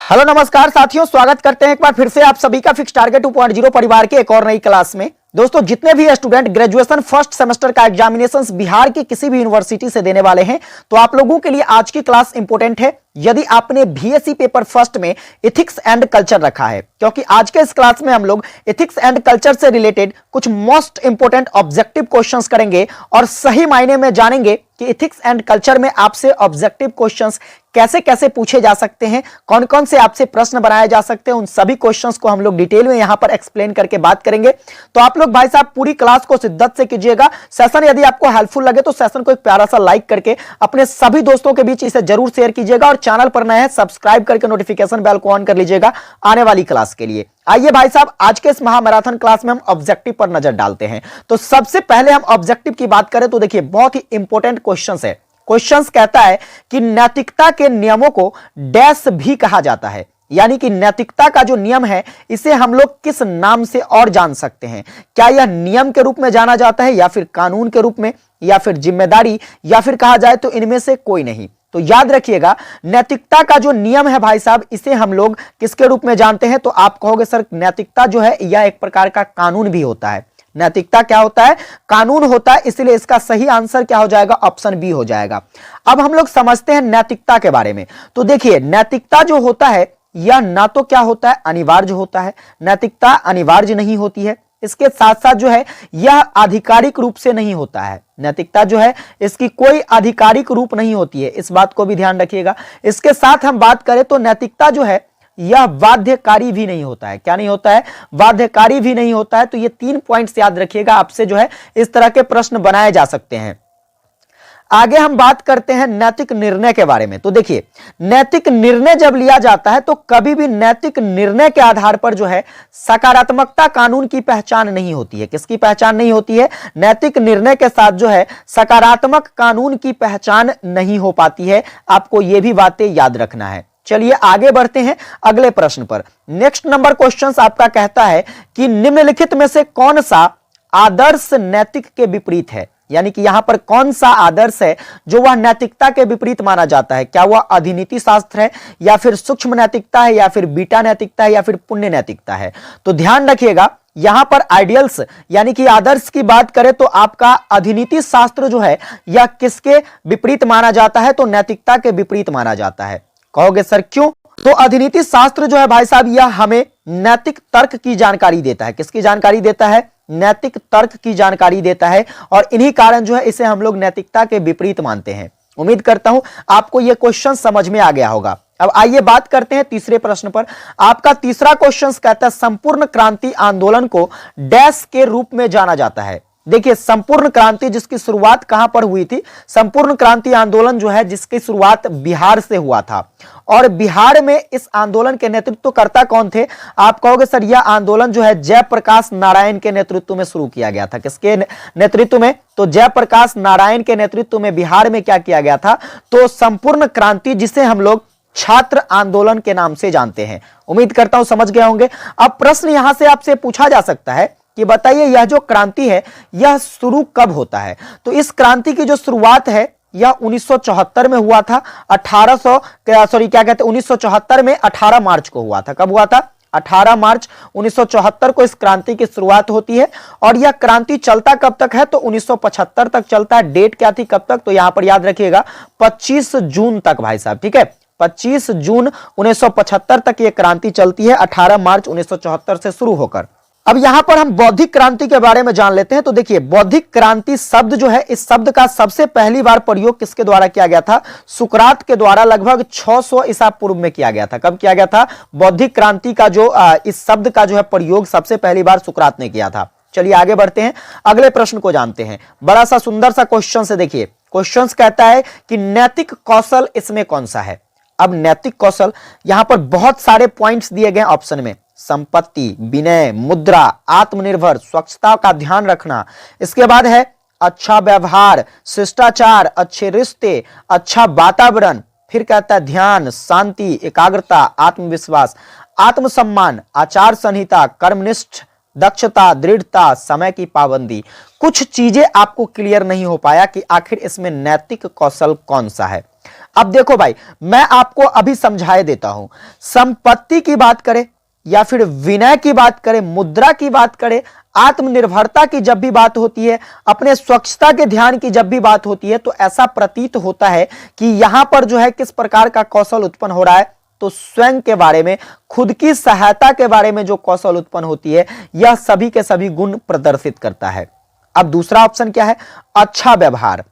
Hello नमस्कार साथियों, स्वागत करते हैं एक बार फिर से आप सभी का फिक्स टारगेट 2.0 परिवार के एक और नई क्लास में। दोस्तों, जितने भी स्टूडेंट ग्रेजुएशन फर्स्ट सेमेस्टर का एग्जामिनेशंस बिहार की किसी भी यूनिवर्सिटी से देने वाले हैं, तो आप लोगों के लिए आज की क्लास इंपॉर्टेंट है। यदि आपने बीएससी पेपर फर्स्ट में एथिक्स एंड कल्चर रखा है, क्योंकि आज के इस क्लास में हम लोग एथिक्स एंड कल्चर से रिलेटेड कुछ मोस्ट इंपॉर्टेंट ऑब्जेक्टिव क्वेश्चंस करेंगे और सही मायने में जानेंगे कि एथिक्स एंड कल्चर में आपसे ऑब्जेक्टिव क्वेश्चंस कैसे कैसे पूछे जा सकते हैं, कौन कौन से आपसे प्रश्न बनाए जा सकते हैं, उन सभी क्वेश्चंस को हम लोग डिटेल में यहां पर एक्सप्लेन करके बात करेंगे। तो आप लोग भाई साहब पूरी क्लास को शिद्दत से कीजिएगा। सेशन यदि आपको हेल्पफुल लगे तो सेशन को एक प्यारा सा लाइक करके अपने सभी दोस्तों के बीच इसे जरूर शेयर कीजिएगा और चैनल पर नए हैं सब्सक्राइब करके नोटिफिकेशन बेल को ऑन कर लीजिएगा आने वाली क्लास के लिए। आइए भाई साहब, आज के इस महामैराथन क्लास में हम ऑब्जेक्टिव पर नजर डालते हैं। तो सबसे पहले हम ऑब्जेक्टिव की बात करें तो देखिए, बहुत ही इंपॉर्टेंट क्वेश्चंस है। क्वेश्चंस कहता है कि नैतिकता के नियमों को डैश भी कहा जाता है, यानी कि नैतिकता का जो नियम है इसे हम लोग किस नाम से और जान सकते हैं। क्या यह नियम के रूप में जाना जाता है, या फिर कानून के रूप में, या फिर जिम्मेदारी, या फिर कहा जाए तो इनमें से कोई नहीं। तो याद रखिएगा, नैतिकता का जो नियम है भाई साहब, इसे हम लोग किसके रूप में जानते हैं। तो आप कहोगे सर नैतिकता जो है यह एक प्रकार का कानून भी होता है। नैतिकता क्या होता है? कानून होता है। इसलिए इसका सही आंसर क्या हो जाएगा? ऑप्शन बी हो जाएगा। अब हम लोग समझते हैं नैतिकता के बारे में। तो देखिए, नैतिकता जो होता है यह ना तो क्या होता है, अनिवार्य होता है। नैतिकता अनिवार्य नहीं होती है। इसके साथ साथ जो है यह आधिकारिक रूप से नहीं होता है। नैतिकता जो है इसकी कोई आधिकारिक रूप नहीं होती है, इस बात को भी ध्यान रखिएगा। इसके साथ हम बात करें तो नैतिकता जो है यह बाध्यकारी भी नहीं होता है। क्या नहीं होता है? बाध्यकारी भी नहीं होता है। तो ये 3 पॉइंट्स याद रखिएगा, आपसे जो है इस तरह के प्रश्न बनाए जा सकते हैं। आगे हम बात करते हैं नैतिक निर्णय के बारे में। तो देखिए, नैतिक निर्णय जब लिया जाता है तो कभी भी नैतिक निर्णय के आधार पर जो है सकारात्मकता कानून की पहचान नहीं होती है। किसकी पहचान नहीं होती है? नैतिक निर्णय के साथ जो है सकारात्मक कानून की पहचान नहीं हो पाती है। आपको यह भी बातें याद रखना है। चलिए आगे बढ़ते हैं अगले प्रश्न पर। नेक्स्ट नंबर क्वेश्चन आपका कहता है कि निम्नलिखित में से कौन सा आदर्श नैतिक के विपरीत है, यानी कि यहां पर कौन सा आदर्श है जो वह नैतिकता के विपरीत माना जाता है। क्या वह अधिनीति शास्त्र है, या फिर सूक्ष्म नैतिकता है, या फिर बीटा नैतिकता है, या फिर पुण्य नैतिकता है। तो ध्यान रखिएगा, यहां पर आइडियल्स यानी कि आदर्श की बात करें तो आपका अधिनीति शास्त्र जो है यह किसके विपरीत माना जाता है? तो नैतिकता के विपरीत माना जाता है। कहोगे सर क्यों? तो अधिनीति शास्त्र जो है भाई साहब यह हमें नैतिक तर्क की जानकारी देता है। किसकी जानकारी देता है? नैतिक तर्क की जानकारी देता है, और इन्हीं कारण जो है इसे हम लोग नैतिकता के विपरीत मानते हैं। उम्मीद करता हूं आपको यह क्वेश्चन समझ में आ गया होगा। अब आइए बात करते हैं तीसरे प्रश्न पर। आपका तीसरा क्वेश्चन कहता है संपूर्ण क्रांति आंदोलन को डैश के रूप में जाना जाता है। देखिए, संपूर्ण क्रांति जिसकी शुरुआत कहां पर हुई थी? संपूर्ण क्रांति आंदोलन जो है जिसकी शुरुआत बिहार से हुआ था, और बिहार में इस आंदोलन के नेतृत्वकर्ता कौन थे? आप कहोगे सर यह आंदोलन जो है जयप्रकाश नारायण के नेतृत्व में शुरू किया गया था। किसके नेतृत्व में? तो जयप्रकाश नारायण के नेतृत्व में बिहार में क्या किया गया था? तो संपूर्ण क्रांति, जिसे हम लोग छात्र आंदोलन के नाम से जानते हैं। उम्मीद करता हूं समझ गए होंगे। अब प्रश्न यहां से आपसे पूछा जा सकता है कि बताइए यह जो क्रांति है यह शुरू कब होता है? तो इस क्रांति की जो शुरुआत है यह 1974 में हुआ था। 1974 में 18 मार्च को हुआ था। कब हुआ था? 18 मार्च 1974 को इस क्रांति की शुरुआत होती है, और यह क्रांति चलता कब तक है? तो 1975 तक चलता है। डेट क्या थी, कब तक? तो यहां पर याद रखिएगा 25 जून तक भाई साहब, ठीक है। 25 जून 1975 तक यह क्रांति चलती है, 18 मार्च 1974 से शुरू होकर। अब यहां पर हम बौद्धिक क्रांति के बारे में जान लेते हैं। तो देखिए, बौद्धिक क्रांति शब्द जो है, इस शब्द का सबसे पहली बार प्रयोग किसके द्वारा किया गया था? सुकरात के द्वारा लगभग 600 ईसा पूर्व में किया गया था। कब किया गया था? बौद्धिक क्रांति का जो इस शब्द का जो है प्रयोग सबसे पहली बार सुकरात ने किया था। चलिए आगे बढ़ते हैं, अगले प्रश्न को जानते हैं। बड़ा सा सुंदर सा क्वेश्चन से देखिए, क्वेश्चन कहता है कि नैतिक कौशल इसमें कौन सा है? अब नैतिक कौशल यहां पर बहुत सारे पॉइंट्स दिए गए ऑप्शन में। संपत्ति, विनय, मुद्रा, आत्मनिर्भर, स्वच्छता का ध्यान रखना। इसके बाद है अच्छा व्यवहार, शिष्टाचार, अच्छे रिश्ते, अच्छा वातावरण। फिर कहता है ध्यान, शांति, एकाग्रता, आत्मविश्वास, आत्मसम्मान, आचार संहिता, कर्मनिष्ठ, दक्षता, दृढ़ता, समय की पाबंदी। कुछ चीजें आपको क्लियर नहीं हो पाया कि आखिर इसमें नैतिक कौशल कौन सा है। अब देखो भाई, मैं आपको अभी समझाए देता हूं। संपत्ति की बात करें या फिर विनय की बात करें, मुद्रा की बात करें, आत्मनिर्भरता की जब भी बात होती है, अपने स्वच्छता के ध्यान की जब भी बात होती है, तो ऐसा प्रतीत होता है कि यहां पर जो है किस प्रकार का कौशल उत्पन्न हो रहा है, तो स्वयं के बारे में, खुद की सहायता के बारे में जो कौशल उत्पन्न होती है, यह सभी के सभी गुण प्रदर्शित करता है। अब दूसरा ऑप्शन क्या है? अच्छा व्यवहार,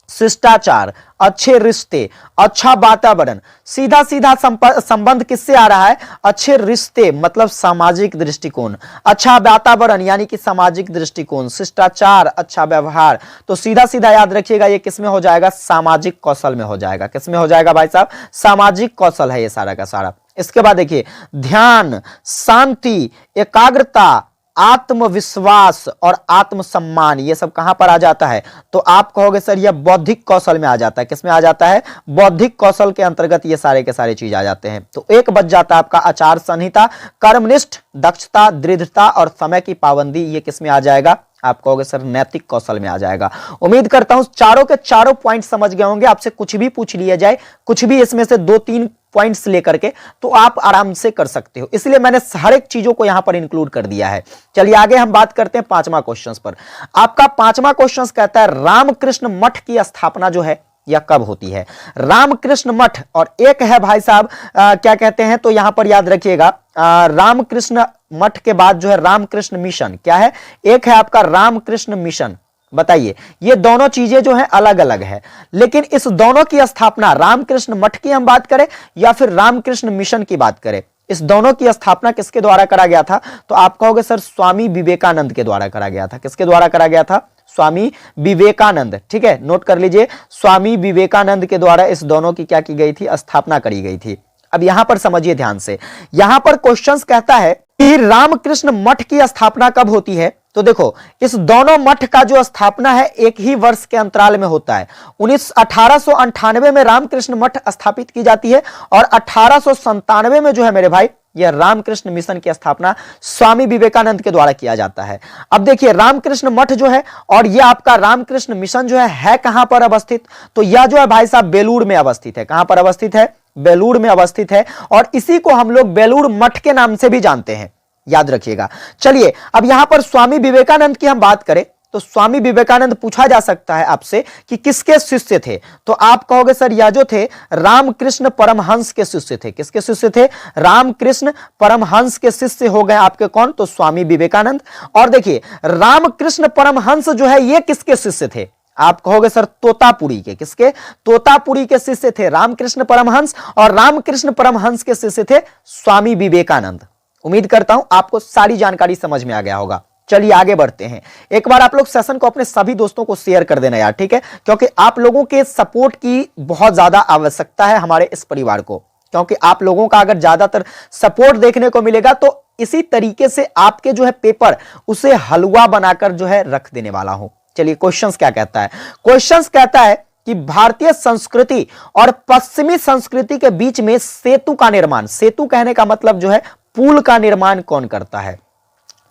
शिष्टाचार, अच्छे रिश्ते, अच्छा वातावरण। सीधा सीधा संबंध किससे आ रहा है? अच्छे रिश्ते मतलब सामाजिक दृष्टिकोण, अच्छा वातावरण यानी कि सामाजिक दृष्टिकोण, शिष्टाचार, अच्छा व्यवहार। तो सीधा सीधा याद रखिएगा ये किसमें हो जाएगा? सामाजिक कौशल में हो जाएगा। किसमें हो जाएगा भाई साहब? सामाजिक कौशल है ये सारा का सारा। इसके बाद देखिए, ध्यान, शांति, एकाग्रता, आत्मविश्वास और आत्मसम्मान, ये सब कहां पर आ जाता है? तो आप कहोगे सर यह बौद्धिक कौशल में आ जाता है। किसमें आ जाता है? बौद्धिक कौशल के अंतर्गत ये सारे के सारे चीज आ जाते हैं। तो एक बच जाता है आपका आचार संहिता, कर्मनिष्ठ, दक्षता, दृढ़ता और समय की पाबंदी। ये किसमें आ जाएगा? आप कहोगे सर नैतिक कौशल में आ जाएगा। उम्मीद करता हूं चारों के चारों पॉइंट समझ गए होंगे। आपसे कुछ भी पूछ लिया जाए, कुछ भी इसमें से 2-3 पॉइंट्स लेकर के, तो आप आराम से कर सकते हो। इसलिए मैंने हर एक चीजों को यहां पर इंक्लूड कर दिया है। चलिए आगे हम बात करते हैं पांचवा क्वेश्चन पर। आपका पांचवा क्वेश्चन कहता है रामकृष्ण मठ की स्थापना जो है यह कब होती है? रामकृष्ण मठ, और एक है भाई साहब क्या कहते हैं, तो यहां पर याद रखिएगा रामकृष्ण मठ के बाद जो है रामकृष्ण मिशन। क्या है? एक है आपका रामकृष्ण मिशन। बताइए, ये दोनों चीजें जो हैं अलग अलग है, लेकिन इस दोनों की स्थापना, रामकृष्ण मठ की हम बात करें या फिर रामकृष्ण मिशन की बात करें, इस दोनों की स्थापना किसके द्वारा करा गया था? तो आप कहोगे सर स्वामी विवेकानंद के द्वारा करा गया था। किसके द्वारा करा गया था? स्वामी विवेकानंद। ठीक है, नोट कर लीजिए, स्वामी विवेकानंद के द्वारा इस दोनों की क्या की गई थी? स्थापना करी गई थी। अब यहां पर समझिए ध्यान से, यहां पर क्वेश्चन कहता है कि रामकृष्ण मठ की स्थापना कब होती है? तो देखो, इस दोनों मठ का जो स्थापना है एक ही वर्ष के अंतराल में होता है। 1898 में रामकृष्ण मठ स्थापित की जाती है और 1897 में जो है मेरे भाई यह रामकृष्ण मिशन की स्थापना स्वामी विवेकानंद के द्वारा किया जाता है। अब देखिए, रामकृष्ण मठ जो है और यह आपका रामकृष्ण मिशन जो है कहां पर अवस्थित? तो यह जो है भाई साहब बेलूर में अवस्थित है। कहां पर अवस्थित है? बेलूर में अवस्थित है, और इसी को हम लोग बेलूर मठ के नाम से भी जानते हैं, याद रखिएगा। चलिए, अब यहां पर स्वामी विवेकानंद की हम बात करें तो स्वामी विवेकानंद पूछा जा सकता है आपसे कि किसके शिष्य थे? तो आप कहोगे सर यह जो थे रामकृष्ण परमहंस के शिष्य थे। किसके शिष्य थे? रामकृष्ण परमहंस के शिष्य हो गए आपके कौन? तो स्वामी विवेकानंद। और देखिए, रामकृष्ण परमहंस जो है ये किसके शिष्य थे? आप कहोगे सर तोतापुरी के। किसके? तोतापुरी के शिष्य थे रामकृष्ण परमहंस, और रामकृष्ण परमहंस के शिष्य थे स्वामी विवेकानंद। उम्मीद करता हूं आपको सारी जानकारी समझ में आ गया होगा। चलिए आगे बढ़ते हैं। एक बार आप लोग सेशन को अपने सभी दोस्तों को शेयर कर देना यार, ठीक है, क्योंकि आप लोगों के सपोर्ट की बहुत ज्यादा आवश्यकता है हमारे इस परिवार को। क्योंकि आप लोगों का अगर ज्यादातर सपोर्ट देखने को मिलेगा तो इसी तरीके से आपके जो है पेपर उसे हलवा बनाकर जो है रख देने वाला हूं। चलिए क्वेश्चंस क्या कहता है? क्वेश्चंस कहता है कि भारतीय संस्कृति और पश्चिमी संस्कृति के बीच में सेतु का निर्माण, सेतु कहने का मतलब जो है पुल का निर्माण कौन करता है?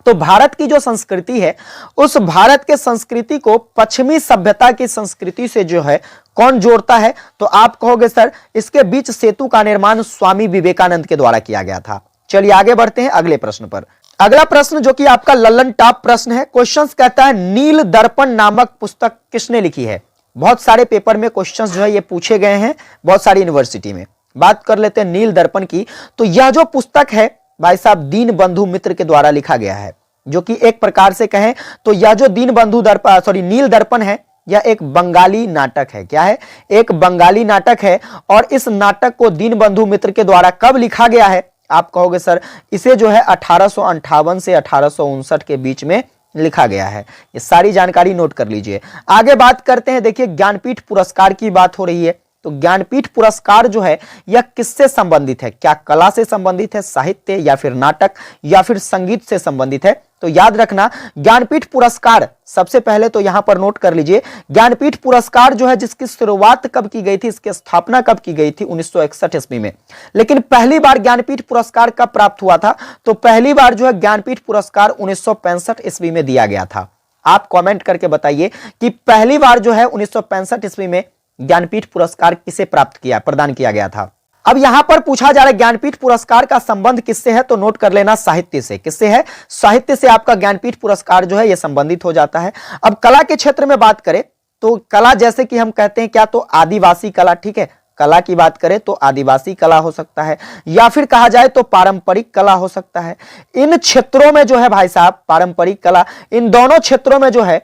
तो भारत की जो संस्कृति है उस भारत के संस्कृति को पश्चिमी सभ्यता की संस्कृति से जो है कौन जोड़ता है? तो आप कहोगे सर इसके बीच सेतु का निर्माण स्वामी विवेकानंद के द्वारा किया गया था। चलिए आगे बढ़ते हैं अगले प्रश्न पर। अगला प्रश्न जो कि आपका लल्लन टॉप प्रश्न है, क्वेश्चन कहता है नील दर्पण नामक पुस्तक किसने लिखी है? बहुत सारे पेपर में क्वेश्चंस जो है ये पूछे गए हैं बहुत सारी यूनिवर्सिटी में। बात कर लेते हैं नील दर्पण की। तो यह जो पुस्तक है भाई साहब दीन बंधु मित्र के द्वारा लिखा गया है, जो कि एक प्रकार से कहें तो यह जो नील दर्पण है यह एक बंगाली नाटक है। क्या है? एक बंगाली नाटक है। और इस नाटक को दीन बंधु मित्र के द्वारा कब लिखा गया है? आप कहोगे सर इसे जो है 1858 से 1859 के बीच में लिखा गया है। ये सारी जानकारी नोट कर लीजिए। आगे बात करते हैं। देखिए ज्ञानपीठ पुरस्कार की बात हो रही है, तो ज्ञानपीठ पुरस्कार जो है यह किससे संबंधित है? क्या कला से संबंधित है, साहित्य या फिर नाटक या फिर संगीत से संबंधित है? तो याद रखना ज्ञानपीठ पुरस्कार सबसे पहले तो यहां पर नोट कर लीजिए, ज्ञानपीठ पुरस्कार जो है जिसकी शुरुआत कब की गई थी, इसकी स्थापना कब की गई थी? 1961 ईस्वी में। लेकिन पहली बार ज्ञानपीठ पुरस्कार कब प्राप्त हुआ था? तो पहली बार जो है ज्ञानपीठ पुरस्कार 1965 ईस्वी में दिया गया था। आप कमेंट करके बताइए कि पहली बार जो है 1965 ईस्वी में ज्ञानपीठ पुरस्कार किसे प्राप्त किया, प्रदान किया गया था। अब यहां पर पूछा जा रहा है ज्ञानपीठ पुरस्कार का संबंध किससे है, तो नोट कर लेना साहित्य से। किससे है, साहित्य से आपका ज्ञानपीठ पुरस्कार जो है यह संबंधित हो जाता है। अब कला के क्षेत्र में बात करें तो कला जैसे कि हम कहते हैं क्या, तो आदिवासी कला, ठीक है, कला की बात करें तो आदिवासी कला हो सकता है, या फिर कहा जाए तो पारंपरिक कला हो सकता है। इन क्षेत्रों में जो है भाई साहब पारंपरिक कला, इन दोनों क्षेत्रों में जो है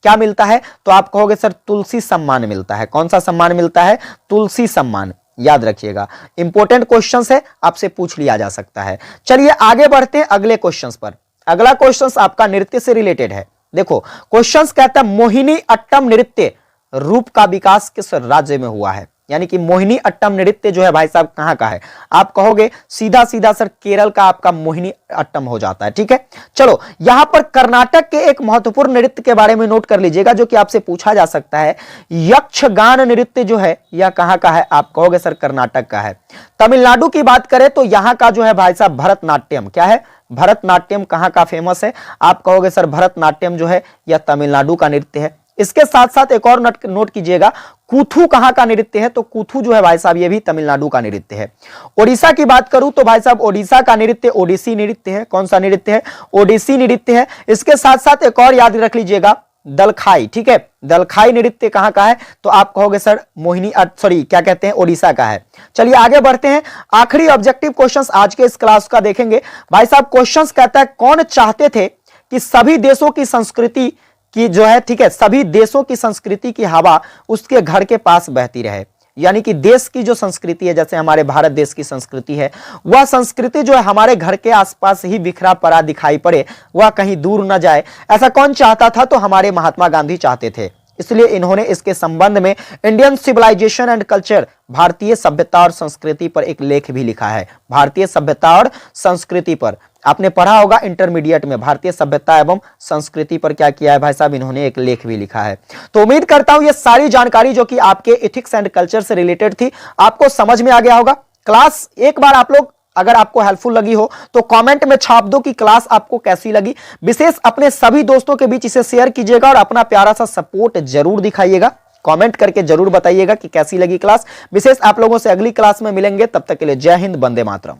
क्या मिलता है, तो आप कहोगे सर तुलसी सम्मान मिलता है। कौन सा सम्मान मिलता है, तुलसी सम्मान, याद रखिएगा, इंपॉर्टेंट क्वेश्चंस है, आपसे पूछ लिया जा सकता है। चलिए आगे बढ़ते हैं अगले क्वेश्चंस पर। अगला क्वेश्चंस आपका नृत्य से रिलेटेड है। देखो क्वेश्चंस कहता है मोहिनी अट्टम नृत्य रूप का विकास किस राज्य में हुआ है, यानी कि मोहिनी अट्टम नृत्य जो है भाई साहब कहां का है, आप कहोगे सीधा सीधा सर केरल का आपका मोहिनी अट्टम हो जाता है। ठीक है, चलो यहां पर कर्नाटक के एक महत्वपूर्ण नृत्य के बारे में नोट कर लीजिएगा जो कि आपसे पूछा जा सकता है। यक्षगान नृत्य जो है यह कहां का है, आप कहोगे सर कर्नाटक का है। तमिलनाडु की बात करें तो यहां का जो है भाई साहब भरतनाट्यम, क्या है, भरतनाट्यम कहां का फेमस है, आप कहोगे सर भरतनाट्यम जो है यह तमिलनाडु का नृत्य है। इसके साथ साथ एक और नोट कीजिएगा, कूथू कहां का नृत्य है, तो कूथू जो है भाई साहब ये भी तमिलनाडु का नृत्य है। ओडिशा की बात करूं तो भाई साहब ओडिशा का नृत्य ओडिसी नृत्य है। कौन सा नृत्य है, ओडिसी नृत्य है। इसके साथ साथ एक और याद रख लीजिएगा दलखाई, ठीक है, दलखाई नृत्य कहां का है, तो आप कहोगे सर क्या कहते हैं, ओडिशा का है। चलिए आगे बढ़ते हैं, आखिरी ऑब्जेक्टिव क्वेश्चंस आज के इस क्लास का देखेंगे। भाई साहब क्वेश्चंस कहता है कौन चाहते थे कि सभी देशों की संस्कृति की जो है, ठीक है, सभी देशों की संस्कृति की हवा उसके घर के पास बहती रहे, यानी कि देश की जो संस्कृति है, जैसे हमारे भारत देश की संस्कृति है, वह संस्कृति जो है हमारे घर के आसपास ही बिखरा पड़ा दिखाई पड़े, वह कहीं दूर न जाए। ऐसा कौन चाहता था, तो हमारे महात्मा गांधी चाहते थे। इसलिए इन्होंने इसके संबंध में इंडियन सिविलाइजेशन एंड कल्चर, भारतीय सभ्यता और संस्कृति पर एक लेख भी लिखा है। भारतीय सभ्यता और संस्कृति पर आपने पढ़ा होगा इंटरमीडिएट में, भारतीय सभ्यता एवं संस्कृति पर क्या किया है भाई साहब, इन्होंने एक लेख भी लिखा है। तो उम्मीद करता हूं ये सारी जानकारी जो कि आपके एथिक्स एंड कल्चर से रिलेटेड थी आपको समझ में आ गया होगा। क्लास एक बार आप लोग अगर आपको हेल्पफुल लगी हो तो कमेंट में छाप दो कि क्लास आपको कैसी लगी। विशेष अपने सभी दोस्तों के बीच इसे शेयर कीजिएगा और अपना प्यारा सा सपोर्ट जरूर दिखाइएगा। कमेंट करके जरूर बताइएगा कि कैसी लगी क्लास। विशेष आप लोगों से अगली क्लास में मिलेंगे, तब तक के लिए जय हिंद, वंदे मातरम।